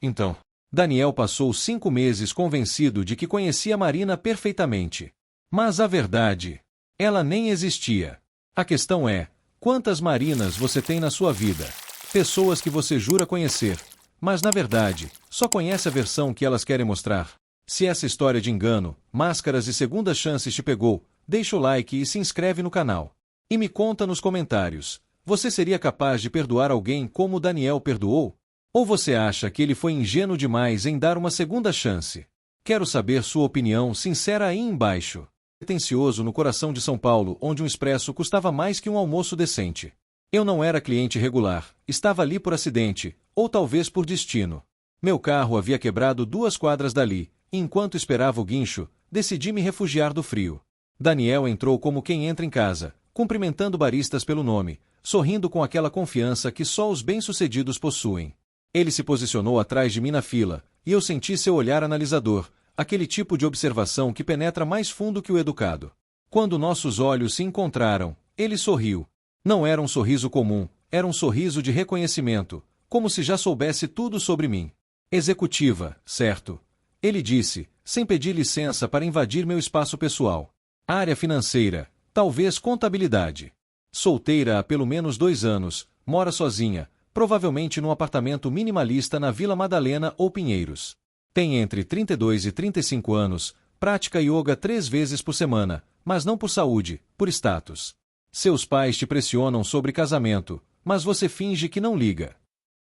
Então, Daniel passou 5 meses convencido de que conhecia Marina perfeitamente. Mas a verdade, ela nem existia. A questão é, quantas Marinas você tem na sua vida? Pessoas que você jura conhecer, mas na verdade, só conhece a versão que elas querem mostrar. Se essa história de engano, máscaras e segundas chances te pegou, deixa o like e se inscreve no canal. E me conta nos comentários, você seria capaz de perdoar alguém como o Daniel perdoou? Ou você acha que ele foi ingênuo demais em dar uma segunda chance? Quero saber sua opinião sincera aí embaixo. Pretensioso no coração de São Paulo, onde um expresso custava mais que um almoço decente. Eu não era cliente regular, estava ali por acidente, ou talvez por destino. Meu carro havia quebrado 2 quadras dali, e enquanto esperava o guincho, decidi me refugiar do frio. Daniel entrou como quem entra em casa, cumprimentando baristas pelo nome, sorrindo com aquela confiança que só os bem-sucedidos possuem. Ele se posicionou atrás de mim na fila, e eu senti seu olhar analisador, aquele tipo de observação que penetra mais fundo que o educado. Quando nossos olhos se encontraram, ele sorriu. Não era um sorriso comum, era um sorriso de reconhecimento, como se já soubesse tudo sobre mim. Executiva, certo? Ele disse, sem pedir licença para invadir meu espaço pessoal. Área financeira, talvez contabilidade. Solteira há pelo menos 2 anos, mora sozinha, provavelmente num apartamento minimalista na Vila Madalena ou Pinheiros. Tem entre 32 e 35 anos, pratica yoga 3 vezes por semana, mas não por saúde, por status. Seus pais te pressionam sobre casamento, mas você finge que não liga.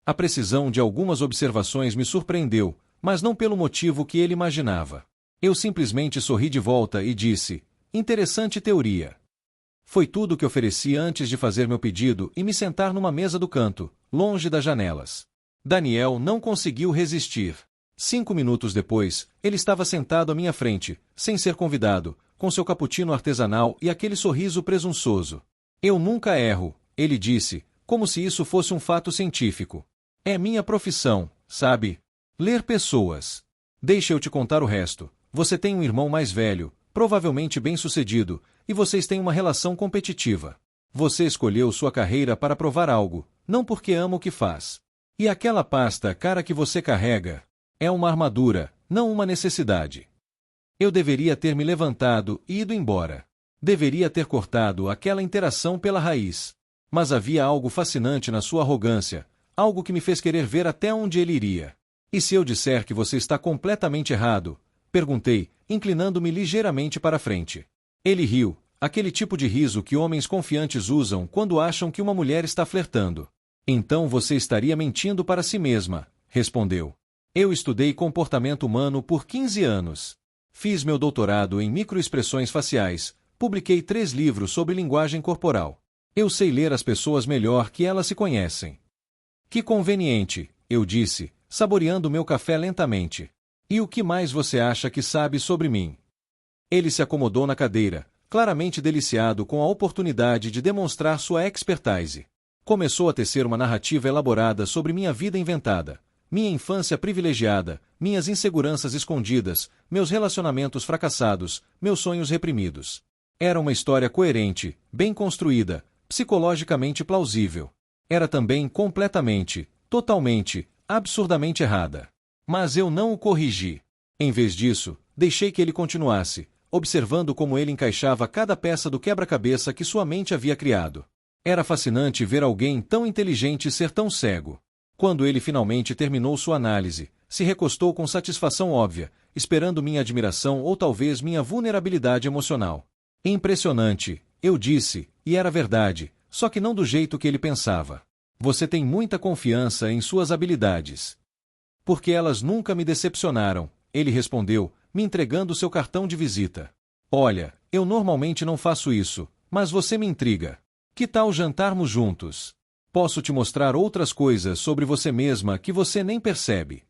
A precisão de algumas observações me surpreendeu, mas não pelo motivo que ele imaginava. Eu simplesmente sorri de volta e disse, interessante teoria. Foi tudo o que ofereci antes de fazer meu pedido e me sentar numa mesa do canto, longe das janelas. Daniel não conseguiu resistir. 5 minutos depois, ele estava sentado à minha frente, sem ser convidado, com seu cappuccino artesanal e aquele sorriso presunçoso. Eu nunca erro, ele disse, como se isso fosse um fato científico. É minha profissão, sabe? Ler pessoas. Deixa eu te contar o resto. Você tem um irmão mais velho, provavelmente bem-sucedido, e vocês têm uma relação competitiva. Você escolheu sua carreira para provar algo, não porque ama o que faz. E aquela pasta cara que você carrega é uma armadura, não uma necessidade. Eu deveria ter me levantado e ido embora. Deveria ter cortado aquela interação pela raiz. Mas havia algo fascinante na sua arrogância, algo que me fez querer ver até onde ele iria. E se eu disser que você está completamente errado? Perguntei, inclinando-me ligeiramente para a frente. Ele riu, aquele tipo de riso que homens confiantes usam quando acham que uma mulher está flertando. Então você estaria mentindo para si mesma, respondeu. Eu estudei comportamento humano por 15 anos. Fiz meu doutorado em microexpressões faciais, publiquei 3 livros sobre linguagem corporal. Eu sei ler as pessoas melhor que elas se conhecem. Que conveniente, eu disse, saboreando meu café lentamente. E o que mais você acha que sabe sobre mim? Ele se acomodou na cadeira, claramente deliciado com a oportunidade de demonstrar sua expertise. Começou a tecer uma narrativa elaborada sobre minha vida inventada, minha infância privilegiada, minhas inseguranças escondidas, meus relacionamentos fracassados, meus sonhos reprimidos. Era uma história coerente, bem construída, psicologicamente plausível. Era também completamente, totalmente, absurdamente errada. Mas eu não o corrigi. Em vez disso, deixei que ele continuasse, observando como ele encaixava cada peça do quebra-cabeça que sua mente havia criado. Era fascinante ver alguém tão inteligente ser tão cego. Quando ele finalmente terminou sua análise, se recostou com satisfação óbvia, esperando minha admiração ou talvez minha vulnerabilidade emocional. Impressionante, eu disse, e era verdade, só que não do jeito que ele pensava. Você tem muita confiança em suas habilidades. Porque elas nunca me decepcionaram, ele respondeu, me entregando seu cartão de visita. Olha, eu normalmente não faço isso, mas você me intriga. Que tal jantarmos juntos? Posso te mostrar outras coisas sobre você mesma que você nem percebe.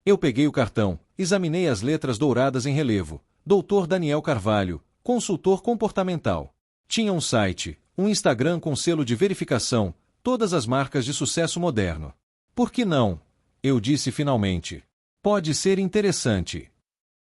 Eu peguei o cartão, examinei as letras douradas em relevo. Dr. Daniel Carvalho, consultor comportamental. Tinha um site, um Instagram com selo de verificação, todas as marcas de sucesso moderno. Por que não? Eu disse finalmente. Pode ser interessante.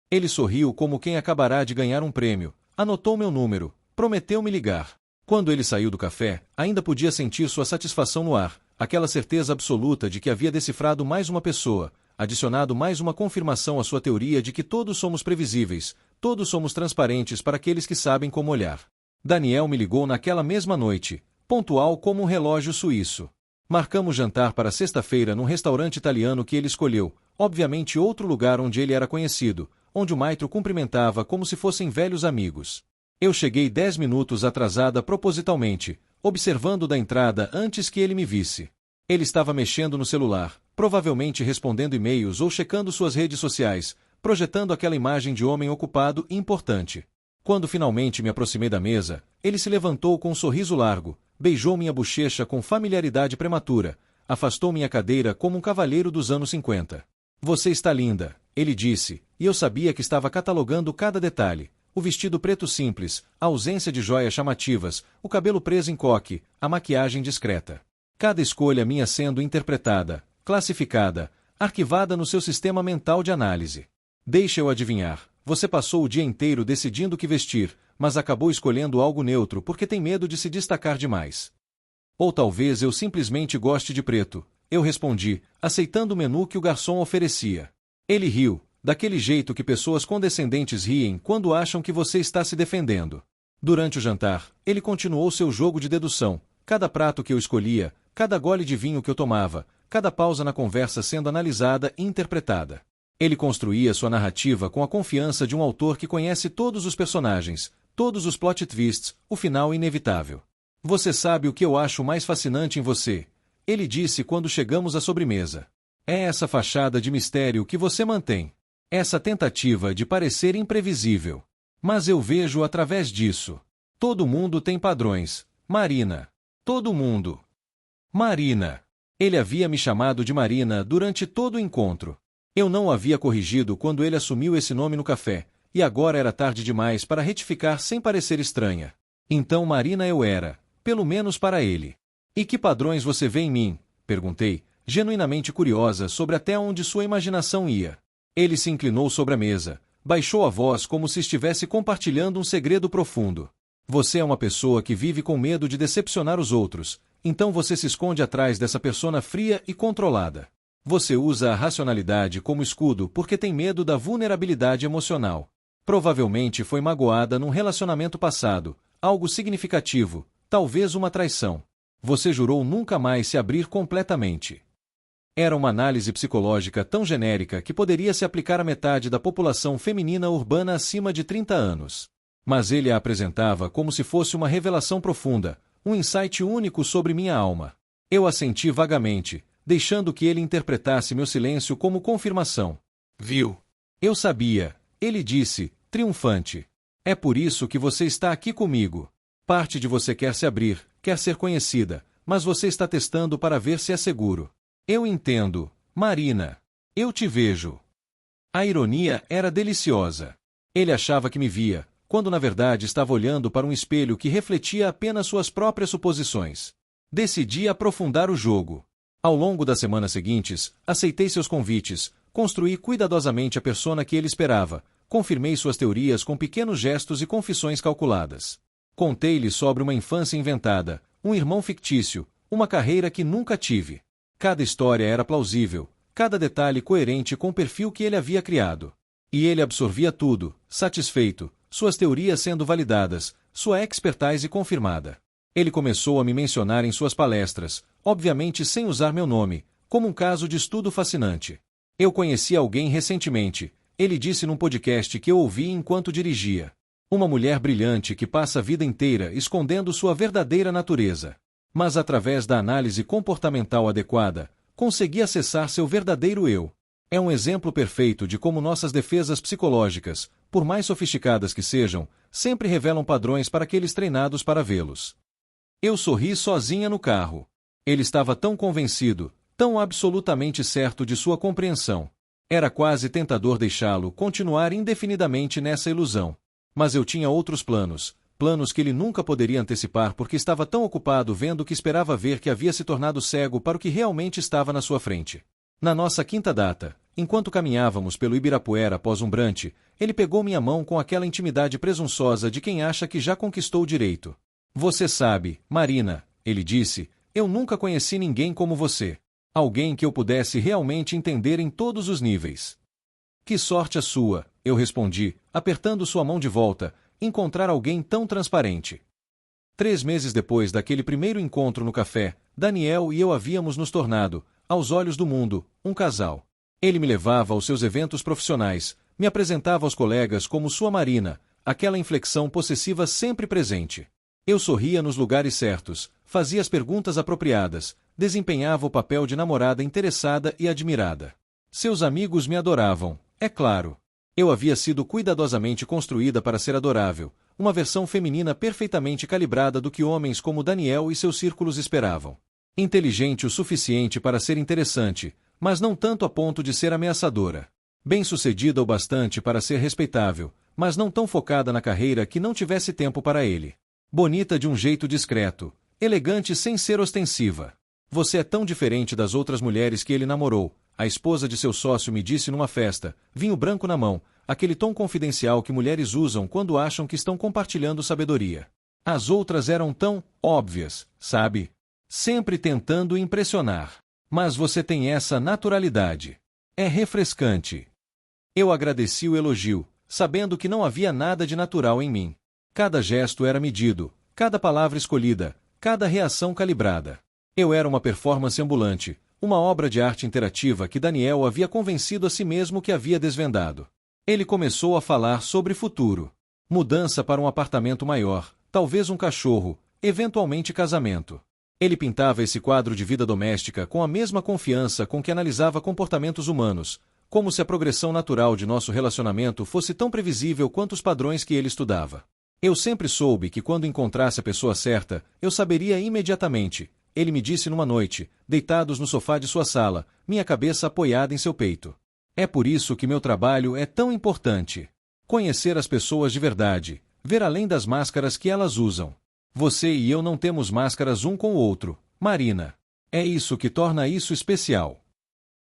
Ele sorriu como quem acabará de ganhar um prêmio, anotou meu número, prometeu me ligar. Quando ele saiu do café, ainda podia sentir sua satisfação no ar, aquela certeza absoluta de que havia decifrado mais uma pessoa, adicionado mais uma confirmação à sua teoria de que todos somos previsíveis, todos somos transparentes para aqueles que sabem como olhar. Daniel me ligou naquela mesma noite, pontual como um relógio suíço. Marcamos jantar para sexta-feira num restaurante italiano que ele escolheu, obviamente outro lugar onde ele era conhecido, onde o maestro cumprimentava como se fossem velhos amigos. Eu cheguei 10 minutos atrasada propositalmente, observando da entrada antes que ele me visse. Ele estava mexendo no celular, provavelmente respondendo e-mails ou checando suas redes sociais, projetando aquela imagem de homem ocupado e importante. Quando finalmente me aproximei da mesa, ele se levantou com um sorriso largo, beijou minha bochecha com familiaridade prematura, afastou minha cadeira como um cavalheiro dos anos 50. Você está linda, ele disse, e eu sabia que estava catalogando cada detalhe. O vestido preto simples, a ausência de joias chamativas, o cabelo preso em coque, a maquiagem discreta. Cada escolha minha sendo interpretada, classificada, arquivada no seu sistema mental de análise. Deixa eu adivinhar, você passou o dia inteiro decidindo o que vestir, mas acabou escolhendo algo neutro porque tem medo de se destacar demais. Ou talvez eu simplesmente goste de preto, eu respondi, aceitando o menu que o garçom oferecia. Ele riu, daquele jeito que pessoas condescendentes riem quando acham que você está se defendendo. Durante o jantar, ele continuou seu jogo de dedução, cada prato que eu escolhia, cada gole de vinho que eu tomava, cada pausa na conversa sendo analisada e interpretada. Ele construía sua narrativa com a confiança de um autor que conhece todos os personagens, todos os plot twists, o final inevitável. Você sabe o que eu acho mais fascinante em você? Ele disse quando chegamos à sobremesa. É essa fachada de mistério que você mantém. Essa tentativa de parecer imprevisível. Mas eu vejo através disso. Todo mundo tem padrões, Marina. Todo mundo. Marina. Ele havia me chamado de Marina durante todo o encontro. Eu não o havia corrigido quando ele assumiu esse nome no café, e agora era tarde demais para retificar sem parecer estranha. Então Marina eu era, pelo menos para ele. E que padrões você vê em mim? Perguntei, genuinamente curiosa sobre até onde sua imaginação ia. Ele se inclinou sobre a mesa, baixou a voz como se estivesse compartilhando um segredo profundo. Você é uma pessoa que vive com medo de decepcionar os outros, então você se esconde atrás dessa persona fria e controlada. Você usa a racionalidade como escudo porque tem medo da vulnerabilidade emocional. Provavelmente foi magoada num relacionamento passado, algo significativo, talvez uma traição. Você jurou nunca mais se abrir completamente. Era uma análise psicológica tão genérica que poderia se aplicar à metade da população feminina urbana acima de 30 anos. Mas ele a apresentava como se fosse uma revelação profunda, um insight único sobre minha alma. Eu assenti vagamente, deixando que ele interpretasse meu silêncio como confirmação. Viu? Eu sabia, ele disse, triunfante. É por isso que você está aqui comigo. Parte de você quer se abrir, quer ser conhecida, mas você está testando para ver se é seguro. Eu entendo, Marina. Eu te vejo. A ironia era deliciosa. Ele achava que me via, quando na verdade estava olhando para um espelho que refletia apenas suas próprias suposições. Decidi aprofundar o jogo. Ao longo das semanas seguintes, aceitei seus convites, construí cuidadosamente a persona que ele esperava, confirmei suas teorias com pequenos gestos e confissões calculadas. Contei-lhe sobre uma infância inventada, um irmão fictício, uma carreira que nunca tive. Cada história era plausível, cada detalhe coerente com o perfil que ele havia criado. E ele absorvia tudo, satisfeito, suas teorias sendo validadas, sua expertise confirmada. Ele começou a me mencionar em suas palestras, obviamente sem usar meu nome, como um caso de estudo fascinante. Eu conheci alguém recentemente, ele disse num podcast que eu ouvi enquanto dirigia. Uma mulher brilhante que passa a vida inteira escondendo sua verdadeira natureza. Mas através da análise comportamental adequada, consegui acessar seu verdadeiro eu. É um exemplo perfeito de como nossas defesas psicológicas, por mais sofisticadas que sejam, sempre revelam padrões para aqueles treinados para vê-los. Eu sorri sozinha no carro. Ele estava tão convencido, tão absolutamente certo de sua compreensão. Era quase tentador deixá-lo continuar indefinidamente nessa ilusão. Mas eu tinha outros planos, planos que ele nunca poderia antecipar porque estava tão ocupado vendo o que esperava ver que havia se tornado cego para o que realmente estava na sua frente. Na nossa quinta data, enquanto caminhávamos pelo Ibirapuera após um brunch, ele pegou minha mão com aquela intimidade presunçosa de quem acha que já conquistou o direito. Você sabe, Marina, ele disse, eu nunca conheci ninguém como você. Alguém que eu pudesse realmente entender em todos os níveis. Que sorte a sua, eu respondi, apertando sua mão de volta, encontrar alguém tão transparente. 3 meses depois daquele primeiro encontro no café, Daniel e eu havíamos nos tornado, aos olhos do mundo, um casal. Ele me levava aos seus eventos profissionais, me apresentava aos colegas como sua Marina, aquela inflexão possessiva sempre presente. Eu sorria nos lugares certos, fazia as perguntas apropriadas, desempenhava o papel de namorada interessada e admirada. Seus amigos me adoravam, é claro. Eu havia sido cuidadosamente construída para ser adorável, uma versão feminina perfeitamente calibrada do que homens como Daniel e seus círculos esperavam. Inteligente o suficiente para ser interessante, mas não tanto a ponto de ser ameaçadora. Bem-sucedida o bastante para ser respeitável, mas não tão focada na carreira que não tivesse tempo para ele. Bonita de um jeito discreto, elegante sem ser ostensiva. Você é tão diferente das outras mulheres que ele namorou, a esposa de seu sócio me disse numa festa, vinho branco na mão, aquele tom confidencial que mulheres usam quando acham que estão compartilhando sabedoria. As outras eram tão óbvias, sabe? Sempre tentando impressionar. Mas você tem essa naturalidade. É refrescante. Eu agradeci o elogio, sabendo que não havia nada de natural em mim. Cada gesto era medido, cada palavra escolhida, cada reação calibrada. Eu era uma performance ambulante, uma obra de arte interativa que Daniel havia convencido a si mesmo que havia desvendado. Ele começou a falar sobre futuro. Mudança para um apartamento maior, talvez um cachorro, eventualmente casamento. Ele pintava esse quadro de vida doméstica com a mesma confiança com que analisava comportamentos humanos, como se a progressão natural de nosso relacionamento fosse tão previsível quanto os padrões que ele estudava. Eu sempre soube que quando encontrasse a pessoa certa, eu saberia imediatamente, ele me disse numa noite, deitados no sofá de sua sala, minha cabeça apoiada em seu peito. É por isso que meu trabalho é tão importante. Conhecer as pessoas de verdade, ver além das máscaras que elas usam. Você e eu não temos máscaras um com o outro, Marina. É isso que torna isso especial.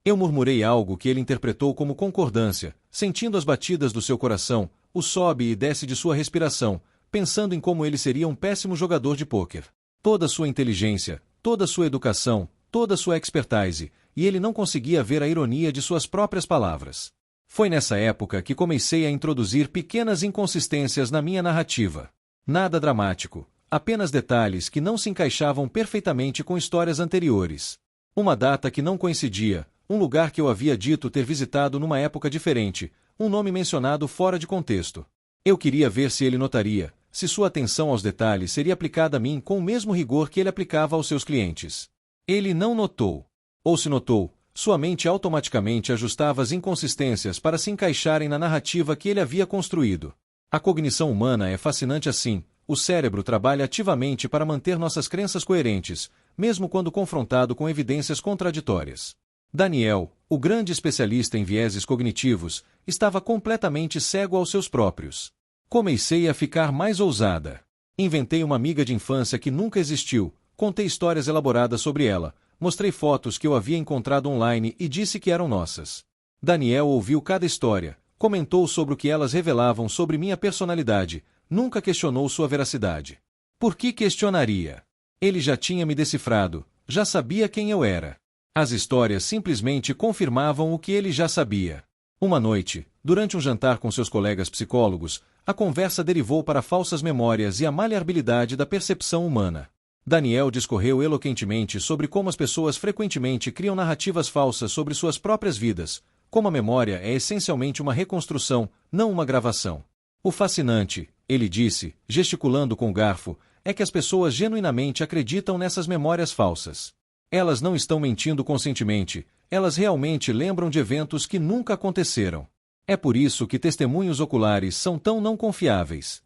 Eu murmurei algo que ele interpretou como concordância, sentindo as batidas do seu coração, o sobe e desce de sua respiração, pensando em como ele seria um péssimo jogador de pôquer. Toda sua inteligência, toda sua educação, toda sua expertise, e ele não conseguia ver a ironia de suas próprias palavras. Foi nessa época que comecei a introduzir pequenas inconsistências na minha narrativa. Nada dramático, apenas detalhes que não se encaixavam perfeitamente com histórias anteriores. Uma data que não coincidia, um lugar que eu havia dito ter visitado numa época diferente, um nome mencionado fora de contexto. Eu queria ver se ele notaria, se sua atenção aos detalhes seria aplicada a mim com o mesmo rigor que ele aplicava aos seus clientes. Ele não notou. Ou se notou, sua mente automaticamente ajustava as inconsistências para se encaixarem na narrativa que ele havia construído. A cognição humana é fascinante assim, o cérebro trabalha ativamente para manter nossas crenças coerentes, mesmo quando confrontado com evidências contraditórias. Daniel, o grande especialista em vieses cognitivos, estava completamente cego aos seus próprios. Comecei a ficar mais ousada. Inventei uma amiga de infância que nunca existiu, contei histórias elaboradas sobre ela, mostrei fotos que eu havia encontrado online e disse que eram nossas. Daniel ouviu cada história, comentou sobre o que elas revelavam sobre minha personalidade, nunca questionou sua veracidade. Por que questionaria? Ele já tinha me decifrado, já sabia quem eu era. As histórias simplesmente confirmavam o que ele já sabia. Uma noite, durante um jantar com seus colegas psicólogos, a conversa derivou para falsas memórias e a maleabilidade da percepção humana. Daniel discorreu eloquentemente sobre como as pessoas frequentemente criam narrativas falsas sobre suas próprias vidas, como a memória é essencialmente uma reconstrução, não uma gravação. O fascinante, ele disse, gesticulando com o garfo, é que as pessoas genuinamente acreditam nessas memórias falsas. Elas não estão mentindo conscientemente, elas realmente lembram de eventos que nunca aconteceram. É por isso que testemunhos oculares são tão não confiáveis.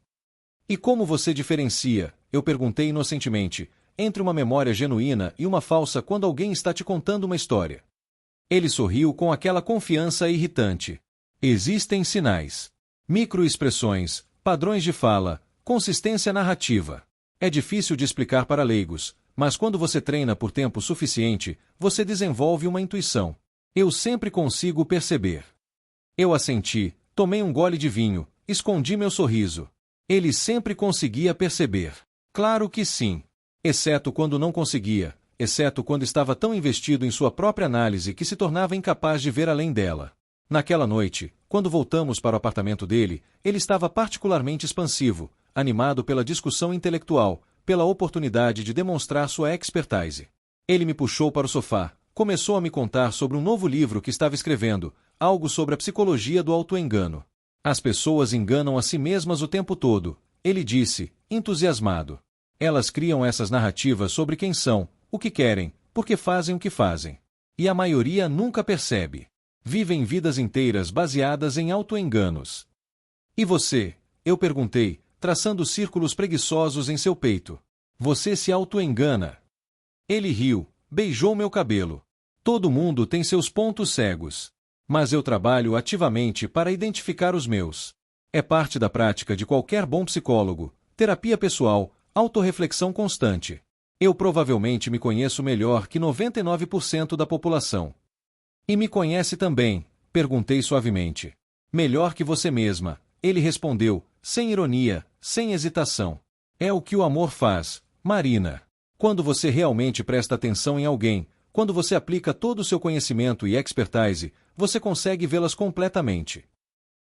E como você diferencia, eu perguntei inocentemente, entre uma memória genuína e uma falsa quando alguém está te contando uma história? Ele sorriu com aquela confiança irritante. Existem sinais. Microexpressões, padrões de fala, consistência narrativa. É difícil de explicar para leigos, mas quando você treina por tempo suficiente, você desenvolve uma intuição. Eu sempre consigo perceber. Eu assenti, tomei um gole de vinho, escondi meu sorriso. Ele sempre conseguia perceber. Claro que sim. Exceto quando não conseguia, exceto quando estava tão investido em sua própria análise que se tornava incapaz de ver além dela. Naquela noite, quando voltamos para o apartamento dele, ele estava particularmente expansivo, animado pela discussão intelectual, pela oportunidade de demonstrar sua expertise. Ele me puxou para o sofá, começou a me contar sobre um novo livro que estava escrevendo, algo sobre a psicologia do autoengano. As pessoas enganam a si mesmas o tempo todo, ele disse, entusiasmado. Elas criam essas narrativas sobre quem são, o que querem, porque fazem o que fazem. E a maioria nunca percebe. Vivem vidas inteiras baseadas em autoenganos. E você? Eu perguntei, traçando círculos preguiçosos em seu peito. Você se autoengana. Ele riu, beijou meu cabelo. Todo mundo tem seus pontos cegos. Mas eu trabalho ativamente para identificar os meus. É parte da prática de qualquer bom psicólogo, terapia pessoal, autorreflexão constante. Eu provavelmente me conheço melhor que 99% da população. E me conhece também? Perguntei suavemente. Melhor que você mesma, ele respondeu, sem ironia, sem hesitação. É o que o amor faz, Marina. Quando você realmente presta atenção em alguém, quando você aplica todo o seu conhecimento e expertise, você consegue vê-las completamente.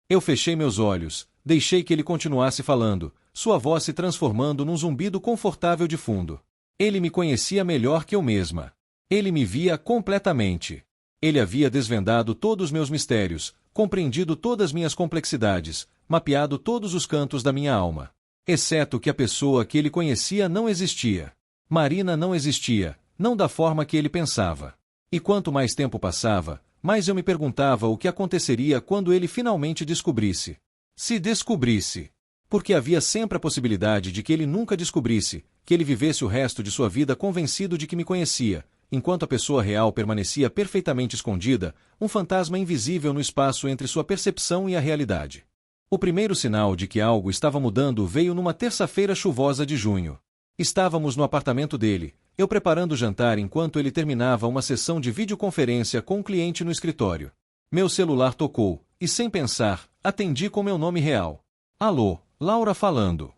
Eu fechei meus olhos, deixei que ele continuasse falando, sua voz se transformando num zumbido confortável de fundo. Ele me conhecia melhor que eu mesma. Ele me via completamente. Ele havia desvendado todos os meus mistérios, compreendido todas minhas complexidades, mapeado todos os cantos da minha alma. Exceto que a pessoa que ele conhecia não existia. Marina não existia, não da forma que ele pensava. E quanto mais tempo passava, mais eu me perguntava o que aconteceria quando ele finalmente descobrisse. Se descobrisse. Porque havia sempre a possibilidade de que ele nunca descobrisse, que ele vivesse o resto de sua vida convencido de que me conhecia, enquanto a pessoa real permanecia perfeitamente escondida, um fantasma invisível no espaço entre sua percepção e a realidade. O primeiro sinal de que algo estava mudando veio numa terça-feira chuvosa de junho. Estávamos no apartamento dele, eu preparando o jantar enquanto ele terminava uma sessão de videoconferência com um cliente no escritório. Meu celular tocou, e sem pensar, atendi com meu nome real. Alô, Laura falando.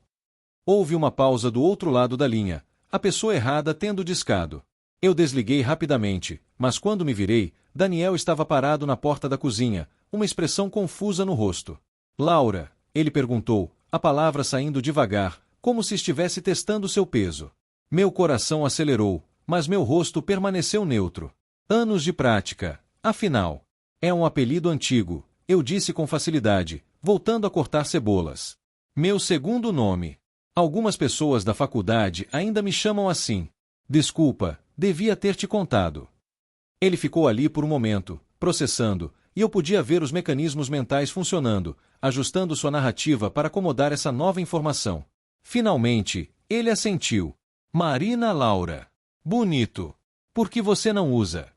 Houve uma pausa do outro lado da linha, a pessoa errada tendo discado. Eu desliguei rapidamente, mas quando me virei, Daniel estava parado na porta da cozinha, uma expressão confusa no rosto. Laura, ele perguntou, a palavra saindo devagar, como se estivesse testando seu peso. Meu coração acelerou, mas meu rosto permaneceu neutro. Anos de prática, afinal. É um apelido antigo, eu disse com facilidade, voltando a cortar cebolas. Meu segundo nome. Algumas pessoas da faculdade ainda me chamam assim. Desculpa, devia ter te contado. Ele ficou ali por um momento, processando, e eu podia ver os mecanismos mentais funcionando, ajustando sua narrativa para acomodar essa nova informação. Finalmente, ele assentiu. Marina Laura. Bonito. Por que você não usa?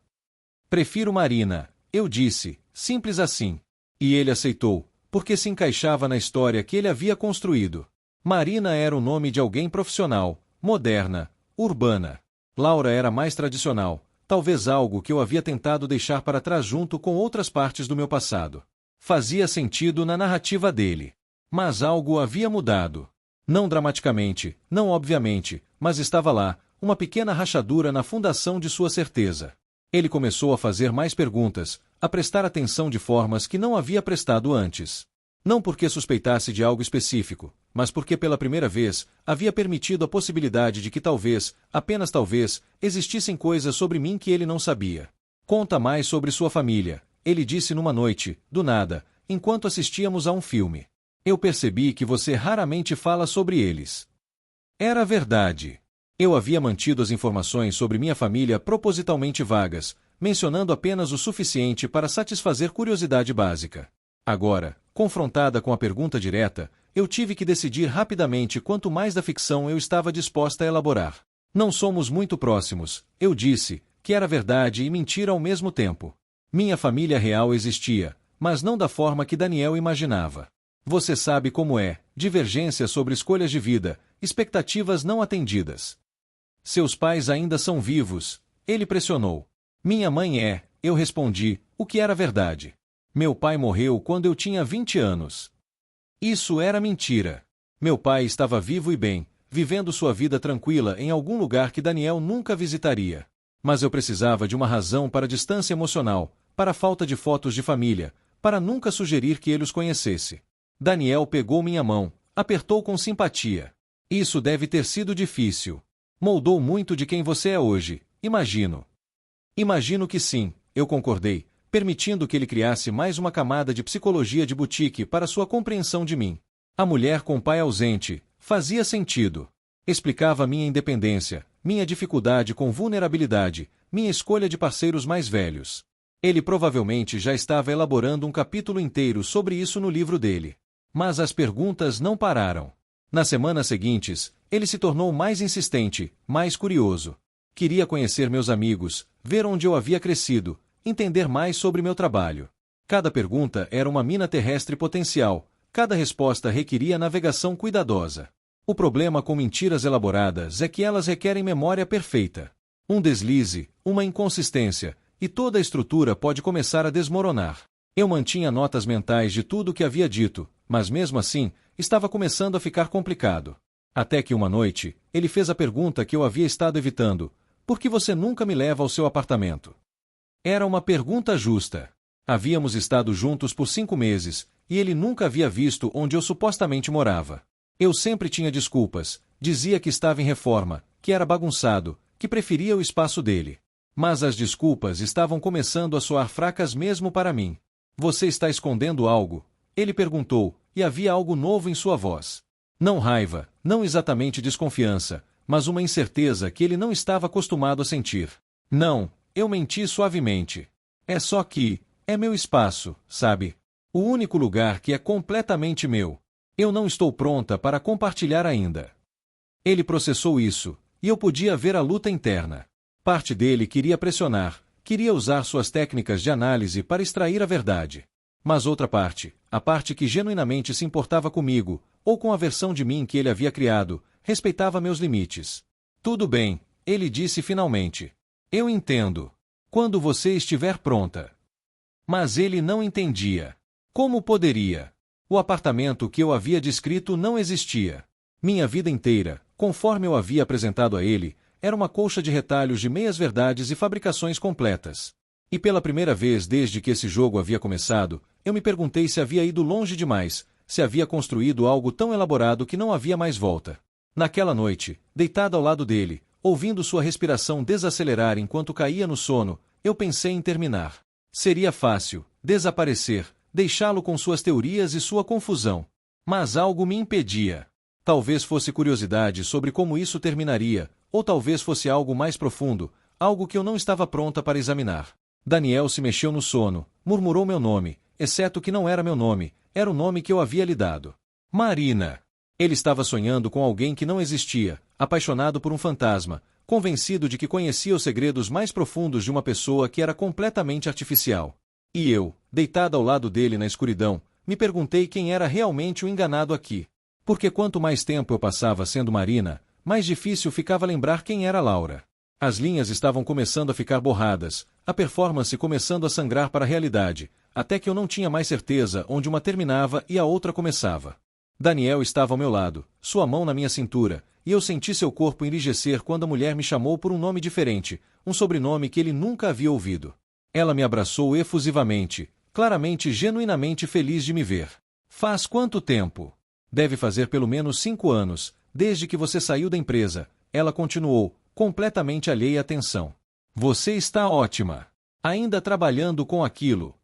Prefiro Marina, eu disse, simples assim. E ele aceitou, porque se encaixava na história que ele havia construído. Marina era o nome de alguém profissional, moderna, urbana. Laura era mais tradicional, talvez algo que eu havia tentado deixar para trás junto com outras partes do meu passado. Fazia sentido na narrativa dele. Mas algo havia mudado. Não dramaticamente, não obviamente, mas estava lá, uma pequena rachadura na fundação de sua certeza. Ele começou a fazer mais perguntas, a prestar atenção de formas que não havia prestado antes. Não porque suspeitasse de algo específico, mas porque pela primeira vez havia permitido a possibilidade de que talvez, apenas talvez, existissem coisas sobre mim que ele não sabia. Conta mais sobre sua família, ele disse numa noite, do nada, enquanto assistíamos a um filme. Eu percebi que você raramente fala sobre eles. Era verdade. Eu havia mantido as informações sobre minha família propositalmente vagas, mencionando apenas o suficiente para satisfazer curiosidade básica. Agora, confrontada com a pergunta direta, eu tive que decidir rapidamente quanto mais da ficção eu estava disposta a elaborar. Não somos muito próximos, eu disse, que era verdade e mentira ao mesmo tempo. Minha família real existia, mas não da forma que Daniel imaginava. Você sabe como é, divergências sobre escolhas de vida, expectativas não atendidas. Seus pais ainda são vivos, ele pressionou. Minha mãe é, eu respondi, o que era verdade. Meu pai morreu quando eu tinha 20 anos. Isso era mentira. Meu pai estava vivo e bem, vivendo sua vida tranquila em algum lugar que Daniel nunca visitaria. Mas eu precisava de uma razão para a distância emocional, para a falta de fotos de família, para nunca sugerir que ele os conhecesse. Daniel pegou minha mão, apertou com simpatia. Isso deve ter sido difícil. Moldou muito de quem você é hoje, imagino. Imagino que sim, eu concordei, permitindo que ele criasse mais uma camada de psicologia de boutique para sua compreensão de mim. A mulher com pai ausente fazia sentido. Explicava minha independência, minha dificuldade com vulnerabilidade, minha escolha de parceiros mais velhos. Ele provavelmente já estava elaborando um capítulo inteiro sobre isso no livro dele. Mas as perguntas não pararam. Nas semanas seguintes, ele se tornou mais insistente, mais curioso. Queria conhecer meus amigos, ver onde eu havia crescido, entender mais sobre meu trabalho. Cada pergunta era uma mina terrestre potencial, cada resposta requeria navegação cuidadosa. O problema com mentiras elaboradas é que elas requerem memória perfeita. Um deslize, uma inconsistência, e toda a estrutura pode começar a desmoronar. Eu mantinha notas mentais de tudo o que havia dito, mas mesmo assim, estava começando a ficar complicado. Até que uma noite, ele fez a pergunta que eu havia estado evitando: por que você nunca me leva ao seu apartamento? Era uma pergunta justa. Havíamos estado juntos por 5 meses, e ele nunca havia visto onde eu supostamente morava. Eu sempre tinha desculpas, dizia que estava em reforma, que era bagunçado, que preferia o espaço dele. Mas as desculpas estavam começando a soar fracas mesmo para mim. Você está escondendo algo? Ele perguntou, e havia algo novo em sua voz. Não raiva, não exatamente desconfiança, mas uma incerteza que ele não estava acostumado a sentir. Não, eu menti suavemente. É só que, é meu espaço, sabe? O único lugar que é completamente meu. Eu não estou pronta para compartilhar ainda. Ele processou isso, e eu podia ver a luta interna. Parte dele queria pressionar, queria usar suas técnicas de análise para extrair a verdade. Mas outra parte, a parte que genuinamente se importava comigo, ou com a versão de mim que ele havia criado, respeitava meus limites. Tudo bem, ele disse finalmente. Eu entendo. Quando você estiver pronta. Mas ele não entendia. Como poderia? O apartamento que eu havia descrito não existia. Minha vida inteira, conforme eu havia apresentado a ele, era uma colcha de retalhos de meias-verdades e fabricações completas. E pela primeira vez desde que esse jogo havia começado, eu me perguntei se havia ido longe demais, se havia construído algo tão elaborado que não havia mais volta. Naquela noite, deitada ao lado dele, ouvindo sua respiração desacelerar enquanto caía no sono, eu pensei em terminar. Seria fácil, desaparecer, deixá-lo com suas teorias e sua confusão. Mas algo me impedia. Talvez fosse curiosidade sobre como isso terminaria, ou talvez fosse algo mais profundo, algo que eu não estava pronta para examinar. Daniel se mexeu no sono, murmurou meu nome, exceto que não era meu nome, era o nome que eu havia lhe dado. Marina. Ele estava sonhando com alguém que não existia, apaixonado por um fantasma, convencido de que conhecia os segredos mais profundos de uma pessoa que era completamente artificial. E eu, deitada ao lado dele na escuridão, me perguntei quem era realmente o enganado aqui. Porque quanto mais tempo eu passava sendo Marina, mais difícil ficava lembrar quem era Laura. As linhas estavam começando a ficar borradas, a performance começando a sangrar para a realidade, até que eu não tinha mais certeza onde uma terminava e a outra começava. Daniel estava ao meu lado, sua mão na minha cintura, e eu senti seu corpo enrijecer quando a mulher me chamou por um nome diferente, um sobrenome que ele nunca havia ouvido. Ela me abraçou efusivamente, claramente genuinamente feliz de me ver. Faz quanto tempo? Deve fazer pelo menos 5 anos, desde que você saiu da empresa, ela continuou, completamente alheia à atenção. Você está ótima. Ainda trabalhando com aquilo.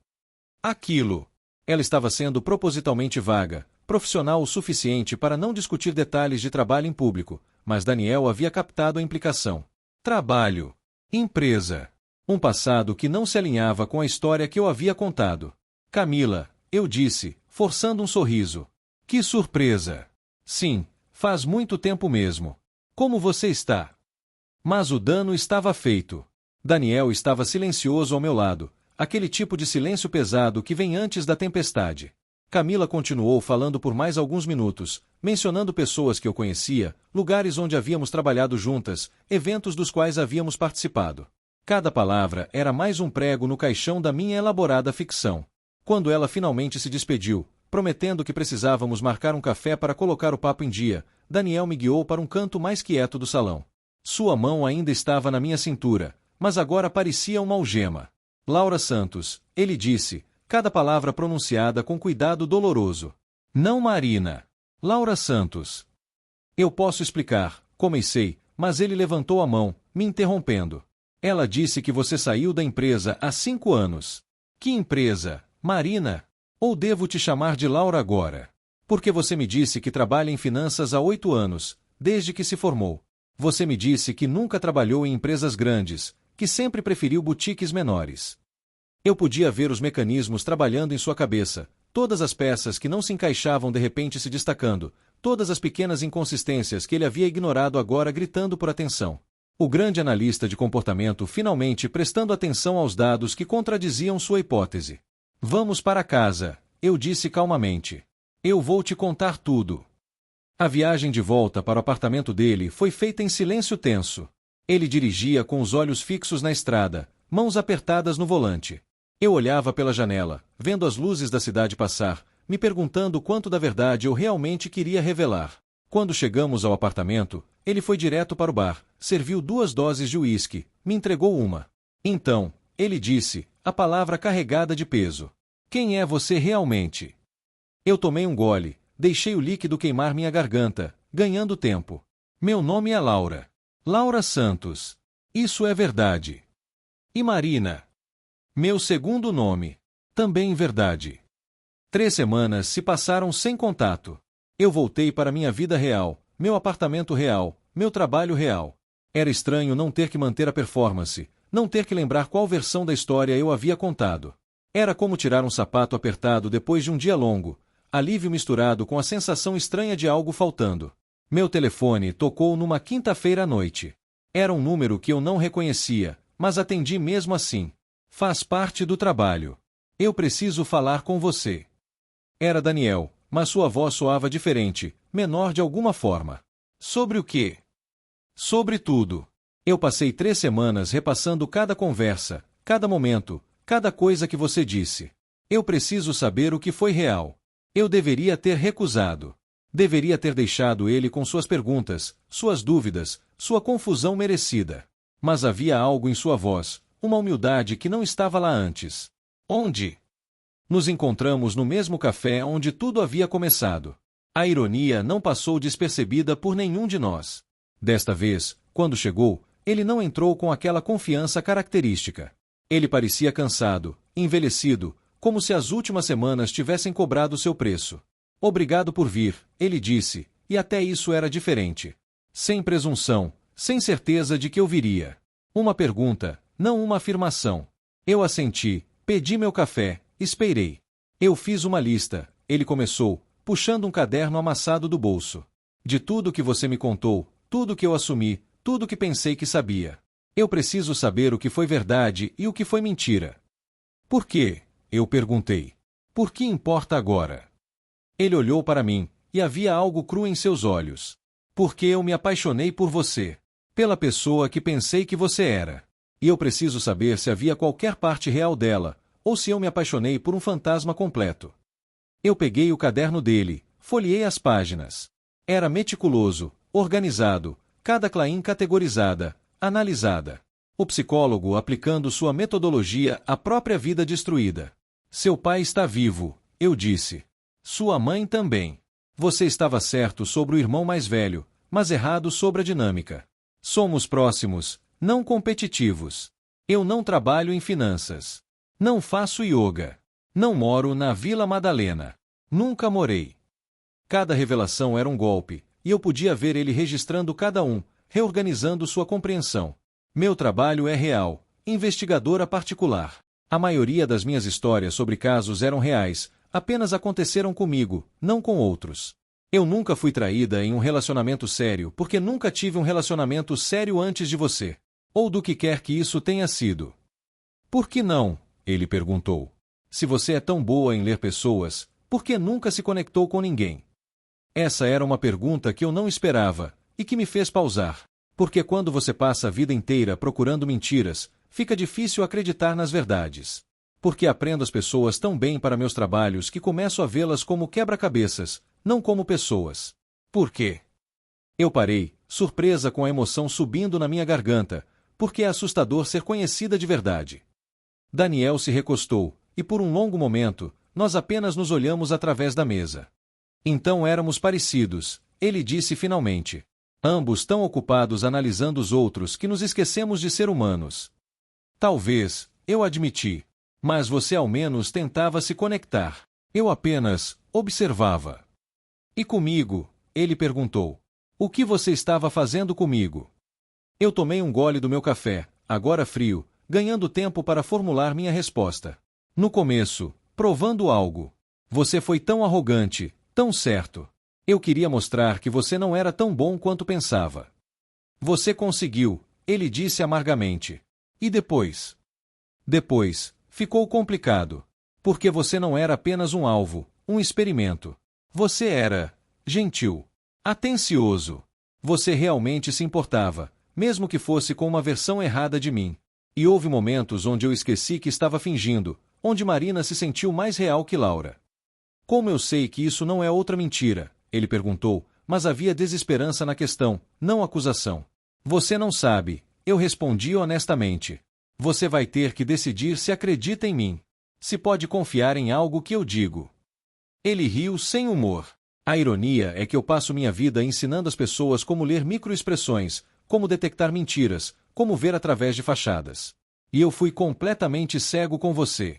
Aquilo. Ela estava sendo propositalmente vaga, profissional o suficiente para não discutir detalhes de trabalho em público, mas Daniel havia captado a implicação. Trabalho. Empresa. Um passado que não se alinhava com a história que eu havia contado. Camila, eu disse, forçando um sorriso. Que surpresa! Sim, faz muito tempo mesmo. Como você está? Mas o dano estava feito. Daniel estava silencioso ao meu lado, aquele tipo de silêncio pesado que vem antes da tempestade. Camila continuou falando por mais alguns minutos, mencionando pessoas que eu conhecia, lugares onde havíamos trabalhado juntas, eventos dos quais havíamos participado. Cada palavra era mais um prego no caixão da minha elaborada ficção. Quando ela finalmente se despediu, prometendo que precisávamos marcar um café para colocar o papo em dia, Daniel me guiou para um canto mais quieto do salão. Sua mão ainda estava na minha cintura, mas agora parecia uma algema. Laura Santos, ele disse, cada palavra pronunciada com cuidado doloroso. Não Marina. Laura Santos. Eu posso explicar, comecei, mas ele levantou a mão, me interrompendo. Ela disse que você saiu da empresa há 5 anos. Que empresa, Marina? Ou devo te chamar de Laura agora? Porque você me disse que trabalha em finanças há 8 anos, desde que se formou. Você me disse que nunca trabalhou em empresas grandes, que sempre preferiu boutiques menores. Eu podia ver os mecanismos trabalhando em sua cabeça, todas as peças que não se encaixavam de repente se destacando, todas as pequenas inconsistências que ele havia ignorado agora gritando por atenção. O grande analista de comportamento finalmente prestando atenção aos dados que contradiziam sua hipótese. Vamos para casa, eu disse calmamente. Eu vou te contar tudo. A viagem de volta para o apartamento dele foi feita em silêncio tenso. Ele dirigia com os olhos fixos na estrada, mãos apertadas no volante. Eu olhava pela janela, vendo as luzes da cidade passar, me perguntando quanto da verdade eu realmente queria revelar. Quando chegamos ao apartamento, ele foi direto para o bar, serviu 2 doses de uísque, me entregou uma. Então, ele disse, a palavra carregada de peso. Quem é você realmente? Eu tomei um gole, deixei o líquido queimar minha garganta, ganhando tempo. Meu nome é Laura. Laura Santos. Isso é verdade. E Marina? Meu segundo nome. Também verdade. 3 semanas se passaram sem contato. Eu voltei para minha vida real, meu apartamento real, meu trabalho real. Era estranho não ter que manter a performance, não ter que lembrar qual versão da história eu havia contado. Era como tirar um sapato apertado depois de um dia longo, alívio misturado com a sensação estranha de algo faltando. Meu telefone tocou numa quinta-feira à noite. Era um número que eu não reconhecia, mas atendi mesmo assim. Faz parte do trabalho. Eu preciso falar com você. Era Daniel, mas sua voz soava diferente, menor de alguma forma. Sobre o quê? Sobre tudo. Eu passei 3 semanas repassando cada conversa, cada momento, cada coisa que você disse. Eu preciso saber o que foi real. Eu deveria ter recusado. Deveria ter deixado ele com suas perguntas, suas dúvidas, sua confusão merecida. Mas havia algo em sua voz, uma humildade que não estava lá antes. Onde? Nos encontramos no mesmo café onde tudo havia começado. A ironia não passou despercebida por nenhum de nós. Desta vez, quando chegou, ele não entrou com aquela confiança característica. Ele parecia cansado, envelhecido, como se as últimas semanas tivessem cobrado seu preço. Obrigado por vir, ele disse, e até isso era diferente. Sem presunção, sem certeza de que eu viria. Uma pergunta, não uma afirmação. Eu assenti, pedi meu café, esperei. Eu fiz uma lista, ele começou, puxando um caderno amassado do bolso. De tudo que você me contou, tudo que eu assumi, tudo que pensei que sabia. Eu preciso saber o que foi verdade e o que foi mentira. Por quê? Eu perguntei. Por que importa agora? Ele olhou para mim, e havia algo cru em seus olhos. Porque eu me apaixonei por você. Pela pessoa que pensei que você era. E eu preciso saber se havia qualquer parte real dela, ou se eu me apaixonei por um fantasma completo. Eu peguei o caderno dele, folheei as páginas. Era meticuloso, organizado, cada claim categorizada, analisada. O psicólogo aplicando sua metodologia à própria vida destruída. Seu pai está vivo, eu disse. Sua mãe também. Você estava certo sobre o irmão mais velho, mas errado sobre a dinâmica. Somos próximos, não competitivos. Eu não trabalho em finanças. Não faço yoga. Não moro na Vila Madalena. Nunca morei. Cada revelação era um golpe, e eu podia ver ele registrando cada um, reorganizando sua compreensão. Meu trabalho é real, investigadora particular. A maioria das minhas histórias sobre casos eram reais, apenas aconteceram comigo, não com outros. Eu nunca fui traída em um relacionamento sério porque nunca tive um relacionamento sério antes de você. Ou do que quer que isso tenha sido. Por que não? Ele perguntou. Se você é tão boa em ler pessoas, por que nunca se conectou com ninguém? Essa era uma pergunta que eu não esperava, e que me fez pausar. Porque quando você passa a vida inteira procurando mentiras, fica difícil acreditar nas verdades. Porque aprendo as pessoas tão bem para meus trabalhos que começo a vê-las como quebra-cabeças, não como pessoas. Por quê? Eu parei, surpresa com a emoção subindo na minha garganta, porque é assustador ser conhecida de verdade. Daniel se recostou, e por um longo momento, nós apenas nos olhamos através da mesa. Então éramos parecidos, ele disse finalmente. Ambos tão ocupados analisando os outros que nos esquecemos de ser humanos. Talvez, eu admiti. Mas você ao menos tentava se conectar. Eu apenas observava. E comigo? Ele perguntou. O que você estava fazendo comigo? Eu tomei um gole do meu café, agora frio, ganhando tempo para formular minha resposta. No começo, provando algo. Você foi tão arrogante, tão certo. Eu queria mostrar que você não era tão bom quanto pensava. Você conseguiu, ele disse amargamente. E depois? Depois, ficou complicado. Porque você não era apenas um alvo, um experimento. Você era gentil, atencioso. Você realmente se importava, mesmo que fosse com uma versão errada de mim. E houve momentos onde eu esqueci que estava fingindo, onde Marina se sentiu mais real que Laura. Como eu sei que isso não é outra mentira? Ele perguntou, mas havia desesperança na questão, não acusação. Você não sabe, eu respondi honestamente. Você vai ter que decidir se acredita em mim. Se pode confiar em algo que eu digo. Ele riu sem humor. A ironia é que eu passo minha vida ensinando as pessoas como ler microexpressões, como detectar mentiras, como ver através de fachadas. E eu fui completamente cego com você.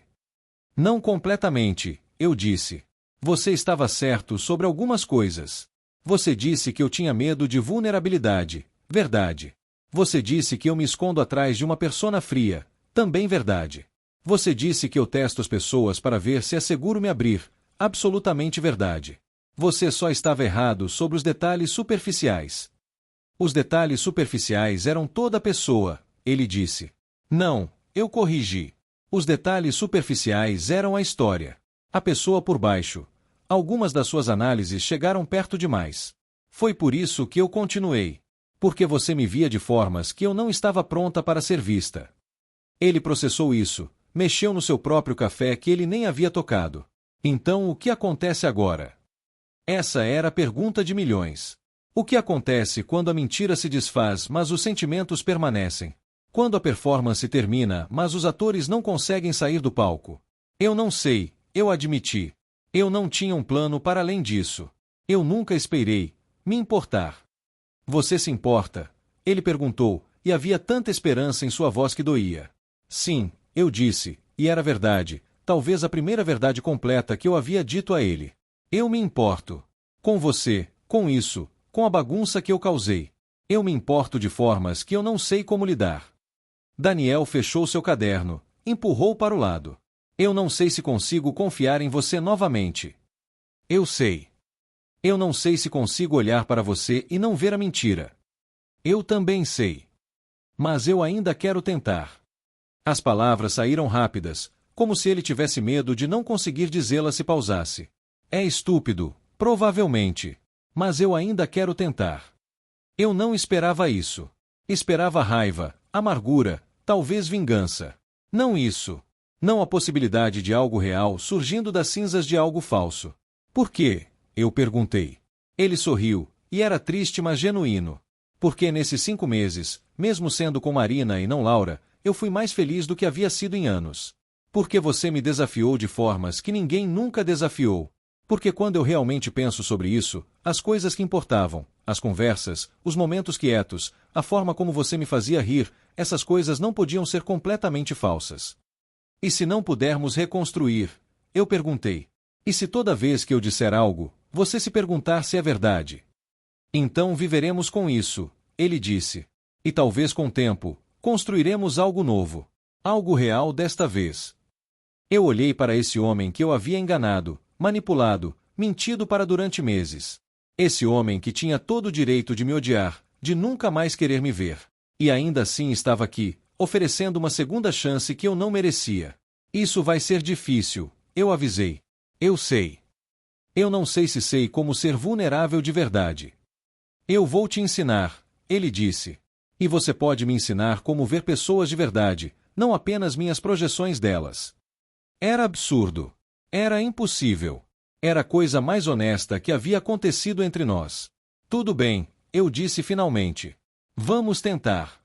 Não completamente, eu disse. Você estava certo sobre algumas coisas. Você disse que eu tinha medo de vulnerabilidade. Verdade. Você disse que eu me escondo atrás de uma persona fria. Também verdade. Você disse que eu testo as pessoas para ver se é seguro me abrir. Absolutamente verdade. Você só estava errado sobre os detalhes superficiais. Os detalhes superficiais eram toda a pessoa, ele disse. Não, eu corrigi. Os detalhes superficiais eram a história. A pessoa por baixo. Algumas das suas análises chegaram perto demais. Foi por isso que eu continuei. Porque você me via de formas que eu não estava pronta para ser vista. Ele processou isso, mexeu no seu próprio café que ele nem havia tocado. Então o que acontece agora? Essa era a pergunta de milhões. O que acontece quando a mentira se desfaz, mas os sentimentos permanecem? Quando a performance termina, mas os atores não conseguem sair do palco? Eu não sei, eu admiti. Eu não tinha um plano para além disso. Eu nunca esperei me importar. Você se importa? Ele perguntou, e havia tanta esperança em sua voz que doía. Sim, eu disse, e era verdade, talvez a primeira verdade completa que eu havia dito a ele. Eu me importo. Com você, com isso, com a bagunça que eu causei. Eu me importo de formas que eu não sei como lidar. Daniel fechou seu caderno, empurrou para o lado. Eu não sei se consigo confiar em você novamente. Eu sei. Eu não sei se consigo olhar para você e não ver a mentira. Eu também sei. Mas eu ainda quero tentar. As palavras saíram rápidas, como se ele tivesse medo de não conseguir dizê-las se pausasse. É estúpido, provavelmente. Mas eu ainda quero tentar. Eu não esperava isso. Esperava raiva, amargura, talvez vingança. Não isso. Não a possibilidade de algo real surgindo das cinzas de algo falso. Por quê? Eu perguntei. Ele sorriu, e era triste mas genuíno. Porque nesses 5 meses, mesmo sendo com Marina e não Laura, eu fui mais feliz do que havia sido em anos. Porque você me desafiou de formas que ninguém nunca desafiou. Porque quando eu realmente penso sobre isso, as coisas que importavam, as conversas, os momentos quietos, a forma como você me fazia rir, essas coisas não podiam ser completamente falsas. E se não pudermos reconstruir? Eu perguntei. E se toda vez que eu disser algo, você se perguntar se é verdade? Então viveremos com isso, ele disse. E talvez com o tempo, construiremos algo novo. Algo real desta vez. Eu olhei para esse homem que eu havia enganado, manipulado, mentido para durante meses. Esse homem que tinha todo o direito de me odiar, de nunca mais querer me ver. E ainda assim estava aqui, oferecendo uma segunda chance que eu não merecia. Isso vai ser difícil, eu avisei. Eu sei. Eu não sei se sei como ser vulnerável de verdade. Eu vou te ensinar, ele disse. E você pode me ensinar como ver pessoas de verdade, não apenas minhas projeções delas. Era absurdo. Era impossível. Era a coisa mais honesta que havia acontecido entre nós. Tudo bem, eu disse finalmente. Vamos tentar.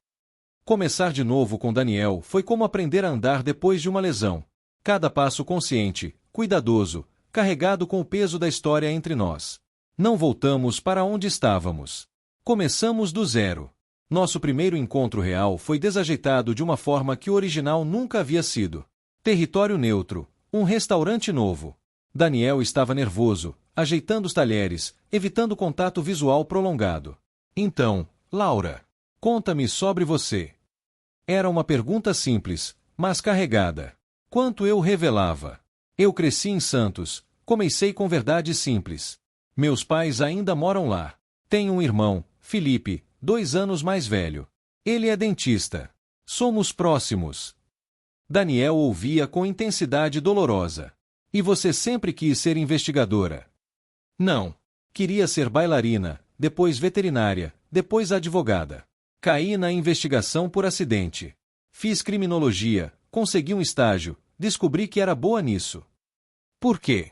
Começar de novo com Daniel foi como aprender a andar depois de uma lesão. Cada passo consciente, cuidadoso, carregado com o peso da história entre nós. Não voltamos para onde estávamos. Começamos do zero. Nosso primeiro encontro real foi desajeitado de uma forma que o original nunca havia sido. Território neutro, um restaurante novo. Daniel estava nervoso, ajeitando os talheres, evitando contato visual prolongado. Então, Laura, conta-me sobre você. Era uma pergunta simples, mas carregada. Quanto eu revelava. Eu cresci em Santos, comecei com verdades simples. Meus pais ainda moram lá. Tenho um irmão, Felipe, 2 anos mais velho. Ele é dentista. Somos próximos. Daniel ouvia com intensidade dolorosa. E você sempre quis ser investigadora? Não. Queria ser bailarina, depois veterinária, depois advogada. Caí na investigação por acidente. Fiz criminologia, consegui um estágio, descobri que era boa nisso. Por quê?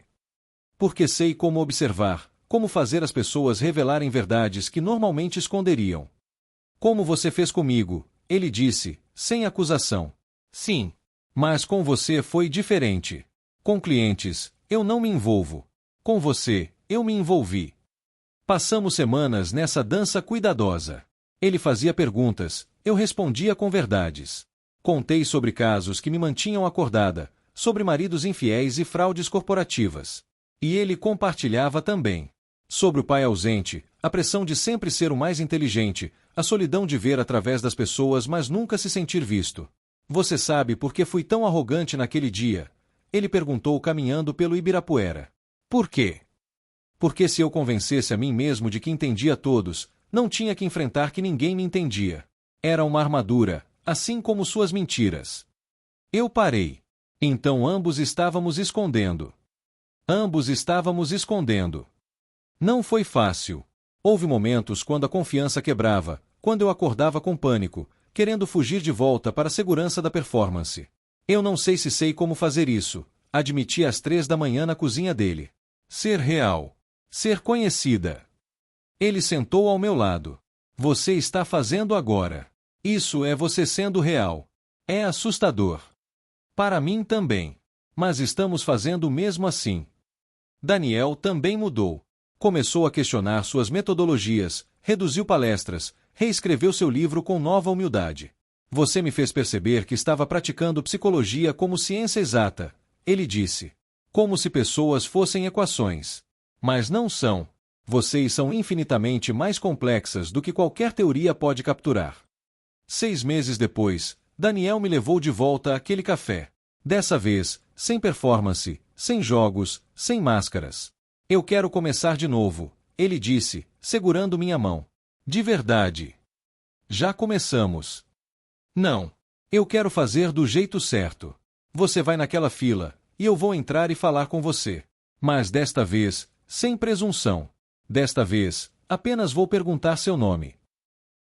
Porque sei como observar, como fazer as pessoas revelarem verdades que normalmente esconderiam. Como você fez comigo, ele disse, sem acusação. Sim. Mas com você foi diferente. Com clientes, eu não me envolvo. Com você, eu me envolvi. Passamos semanas nessa dança cuidadosa. Ele fazia perguntas, eu respondia com verdades. Contei sobre casos que me mantinham acordada, sobre maridos infiéis e fraudes corporativas. E ele compartilhava também. Sobre o pai ausente, a pressão de sempre ser o mais inteligente, a solidão de ver através das pessoas mas nunca se sentir visto. Você sabe por que fui tão arrogante naquele dia? Ele perguntou caminhando pelo Ibirapuera. Por quê? Porque se eu convencesse a mim mesmo de que entendia todos, não tinha que enfrentar que ninguém me entendia. Era uma armadura, assim como suas mentiras. Eu parei. Então ambos estávamos escondendo. Ambos estávamos escondendo. Não foi fácil. Houve momentos quando a confiança quebrava, quando eu acordava com pânico, querendo fugir de volta para a segurança da performance. Eu não sei se sei como fazer isso, admiti às 3 da manhã na cozinha dele. Ser real. Ser conhecida. Ele sentou ao meu lado. Você está fazendo agora. Isso é você sendo real. É assustador. Para mim também. Mas estamos fazendo mesmo assim. Daniel também mudou. Começou a questionar suas metodologias, reduziu palestras, reescreveu seu livro com nova humildade. Você me fez perceber que estava praticando psicologia como ciência exata, ele disse. Como se pessoas fossem equações. Mas não são. Vocês são infinitamente mais complexas do que qualquer teoria pode capturar. 6 meses depois, Daniel me levou de volta àquele café. Dessa vez, sem performance, sem jogos, sem máscaras. Eu quero começar de novo, ele disse, segurando minha mão. De verdade. Já começamos. Não. Eu quero fazer do jeito certo. Você vai naquela fila, e eu vou entrar e falar com você. Mas desta vez, sem presunção. Desta vez, apenas vou perguntar seu nome.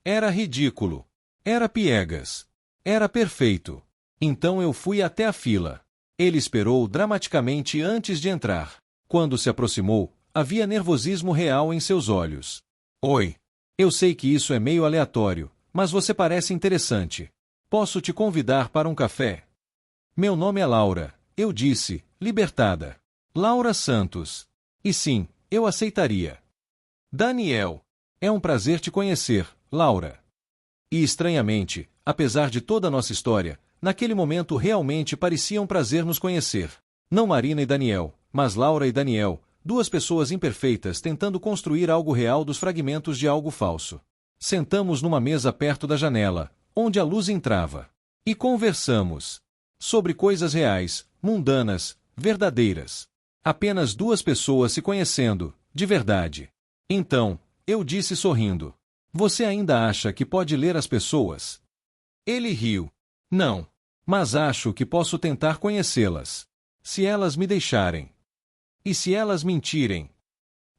Era ridículo. Era piegas. Era perfeito. Então eu fui até a fila. Ele esperou dramaticamente antes de entrar. Quando se aproximou, havia nervosismo real em seus olhos. Oi. Eu sei que isso é meio aleatório, mas você parece interessante. Posso te convidar para um café? Meu nome é Laura, eu disse, libertada. Laura Santos. E sim, eu aceitaria. Daniel. É um prazer te conhecer, Laura. E estranhamente, apesar de toda a nossa história, naquele momento realmente parecia um prazer nos conhecer. Não Marina e Daniel, mas Laura e Daniel, 2 pessoas imperfeitas tentando construir algo real dos fragmentos de algo falso. Sentamos numa mesa perto da janela, onde a luz entrava. E conversamos. Sobre coisas reais, mundanas, verdadeiras. Apenas 2 pessoas se conhecendo, de verdade. Então, eu disse sorrindo. Você ainda acha que pode ler as pessoas? Ele riu. Não. Mas acho que posso tentar conhecê-las. Se elas me deixarem. E se elas mentirem?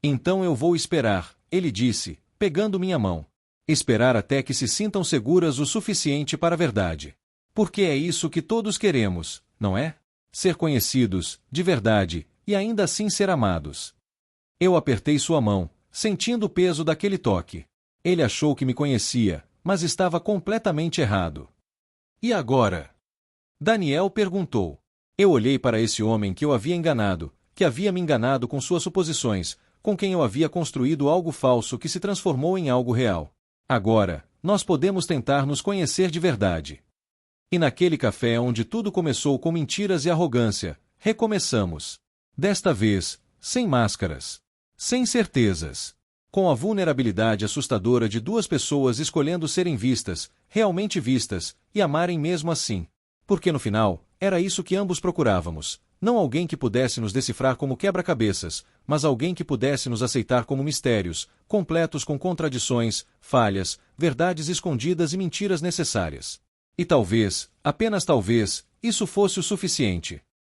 Então eu vou esperar, ele disse, pegando minha mão. Esperar até que se sintam seguras o suficiente para a verdade. Porque é isso que todos queremos, não é? Ser conhecidos, de verdade, e ainda assim ser amados. Eu apertei sua mão, sentindo o peso daquele toque. Ele achou que me conhecia, mas estava completamente errado. E agora? Daniel perguntou. Eu olhei para esse homem que eu havia enganado, que havia me enganado com suas suposições, com quem eu havia construído algo falso que se transformou em algo real. Agora, nós podemos tentar nos conhecer de verdade. E naquele café onde tudo começou com mentiras e arrogância, recomeçamos. Desta vez, sem máscaras. Sem certezas. Com a vulnerabilidade assustadora de duas pessoas escolhendo serem vistas, realmente vistas, e amarem mesmo assim. Porque no final, era isso que ambos procurávamos. Não alguém que pudesse nos decifrar como quebra-cabeças, mas alguém que pudesse nos aceitar como mistérios, completos com contradições, falhas, verdades escondidas e mentiras necessárias. E talvez, apenas talvez, isso fosse o suficiente.